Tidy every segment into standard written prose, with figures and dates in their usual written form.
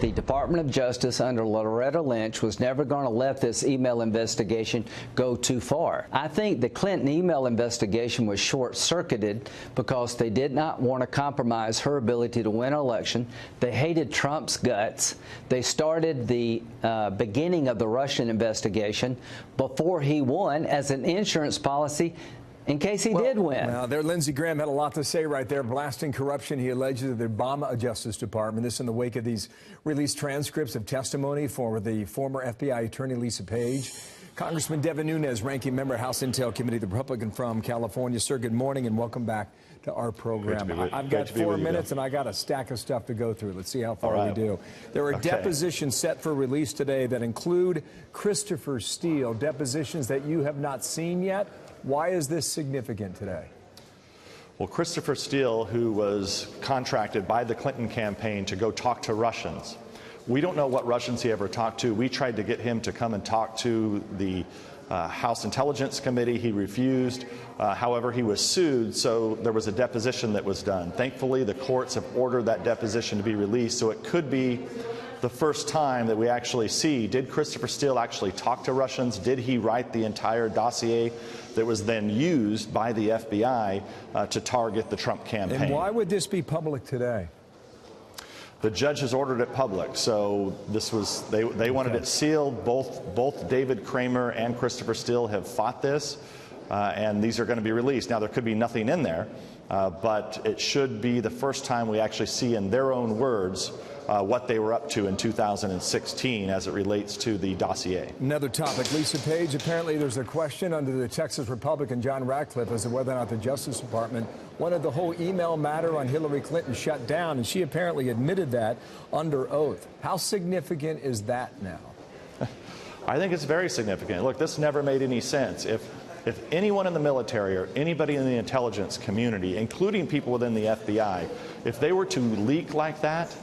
The Department of Justice under Loretta Lynch was never going to let this email investigation go too far. I think the Clinton email investigation was short-circuited because they did not want to compromise her ability to win an election. They hated Trump's guts. They started the beginning of the Russian investigation before he won as an insurance policy in case he did win. Well, there, Lindsey Graham had a lot to say right there, blasting corruption. He alleges of the Obama Justice Department. This in the wake of these released transcripts of testimony for the former FBI attorney Lisa Page. Congressman Devin Nunes, ranking member, House Intel Committee, the Republican from California. Sir, good morning and welcome back to our program. I've got 4 minutes and I got a stack of stuff to go through. Let's see how far we do. There are depositions set for release today that include Christopher Steele, depositions that you have not seen yet. Why is this significant today? Well, Christopher Steele, who was contracted by the Clinton campaign to go talk to Russians. We don't know what Russians he ever talked to. We tried to get him to come and talk to the House Intelligence Committee. He refused. However, he was sued, so there was a deposition that was done. Thankfully, the courts have ordered that deposition to be released, so it could be the first time that we actually see, did Christopher Steele actually talk to Russians? Did he write the entire dossier that was then used by the FBI to target the Trump campaign? And why would this be public today? The judge has ordered it public, so this was they wanted it sealed. Both David Kramer and Christopher Steele have fought this, and these are going to be released. Now, there could be nothing in there, but it should be the first time we actually see in their own words what they were up to in 2016 as it relates to the dossier. Another topic, Lisa Page. Apparently there's a question under the Texas Republican John Ratcliffe as to whether or not the Justice Department wanted the whole email matter on Hillary Clinton shut down, and she apparently admitted that under oath. How significant is that now? I think it's very significant. Look, this never made any sense. If anyone in the military or anybody in the intelligence community, including people within the FBI, if they were to leak like that,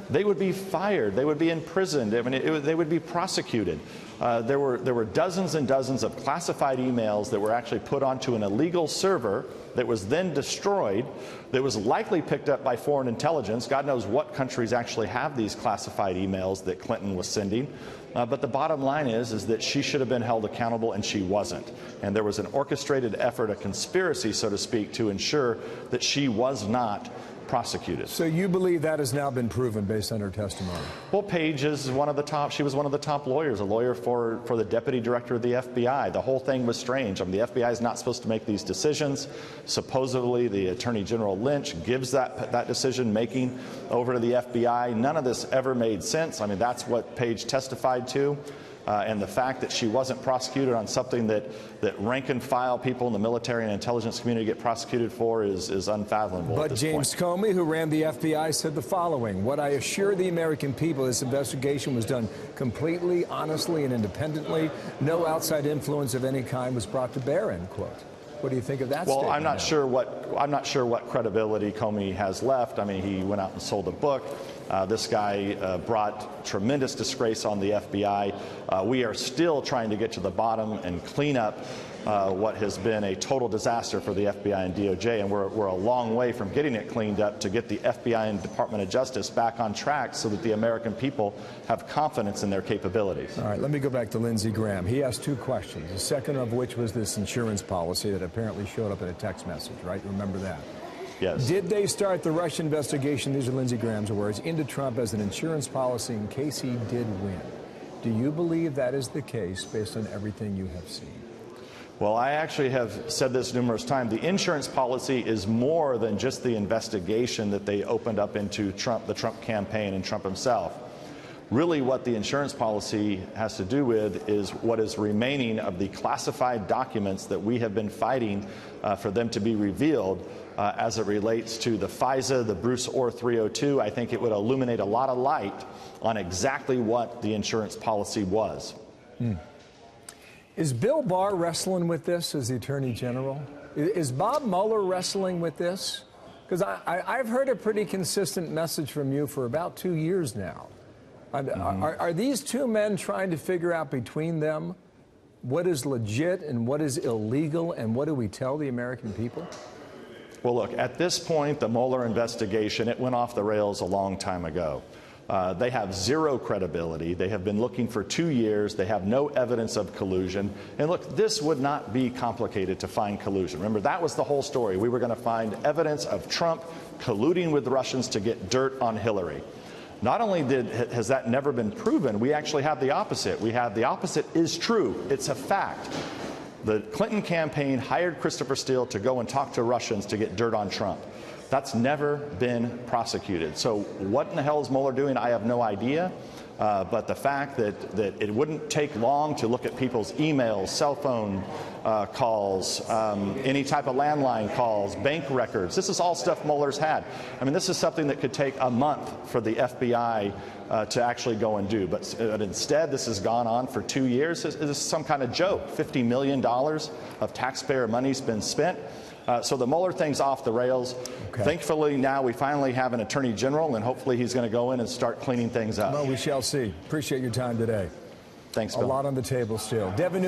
they would be fired. They would be imprisoned. I mean, they would be prosecuted. There were dozens and dozens of classified emails that were actually put onto an illegal server that was then destroyed, that was likely picked up by foreign intelligence. God knows what countries actually have these classified emails that Clinton was sending. But the bottom line is that she should have been held accountable, and she wasn't. And there was an orchestrated effort, a conspiracy, so to speak, to ensure that she was not prosecuted. So you believe that has now been proven based on her testimony? Well, Page is one of the top, she was one of the top lawyers, a lawyer for the deputy director of the FBI. The whole thing was strange. I mean, the FBI is not supposed to make these decisions. Supposedly, the Attorney General Lynch gives that decision making over to the FBI. None of this ever made sense. I mean, that's what Page testified to. And the fact that she wasn't prosecuted on something that rank-and-file people in the military and intelligence community get prosecuted for is unfathomable. But James Comey, who ran the FBI, said the following: "What I assure the American people, this investigation was done completely, honestly, and independently. No outside influence of any kind was brought to bear." End quote. What do you think of that statement? Well, I'm not sure what credibility Comey has left. I mean, he went out and sold a book. This guy brought tremendous disgrace on the FBI. We are still trying to get to the bottom and clean up what has been a total disaster for the FBI and DOJ, and we're a long way from getting it cleaned up to get the FBI and Department of Justice back on track so that the American people have confidence in their capabilities. All right, let me go back to Lindsey Graham. He asked two questions, the second of which was this insurance policy that apparently showed up in a text message, right? Remember that? Yes. Did they start the Russian investigation, these are Lindsey Graham's words, into Trump as an insurance policy in case he did win? Do you believe that is the case based on everything you have seen? Well, I actually have said this numerous times. The insurance policy is more than just the investigation that they opened up into Trump, the Trump campaign, and Trump himself. Really what the insurance policy has to do with is what is remaining of the classified documents that we have been fighting for them to be revealed as it relates to the FISA, the Bruce Orr 302. I think it would illuminate a lot of light on exactly what the insurance policy was. Is Bill Barr wrestling with this as the Attorney General? Is Bob Mueller wrestling with this? Because I've heard a pretty consistent message from you for about 2 years now. Are these two men trying to figure out between them what is legit and what is illegal, and what do we tell the American people? Well, look, at this point, the Mueller investigation, it went off the rails a long time ago. They have zero credibility. They have been looking for 2 years. They have no evidence of collusion. And look, this would not be complicated to find collusion. Remember, that was the whole story. We were going to find evidence of Trump colluding with the Russians to get dirt on Hillary. Not only has that never been proven, we actually have the opposite. We have the opposite is true. It's a fact. The Clinton campaign hired Christopher Steele to go and talk to Russians to get dirt on Trump. That's never been prosecuted. So what in the hell is Mueller doing? I have no idea. But the fact that it wouldn't take long to look at people's emails, cell phone calls, any type of landline calls, bank records, this is all stuff Mueller's had. I mean, this is something that could take a month for the FBI to actually go and do. But instead, this has gone on for 2 years. This is some kind of joke. $50 million of taxpayer money's been spent. So the Mueller thing's off the rails. Okay. Thankfully, now we finally have an attorney general, and hopefully he's going to go in and start cleaning things up. Well, we shall see. Appreciate your time today. Thanks, Bill. A lot on the table still. Devin Nunes.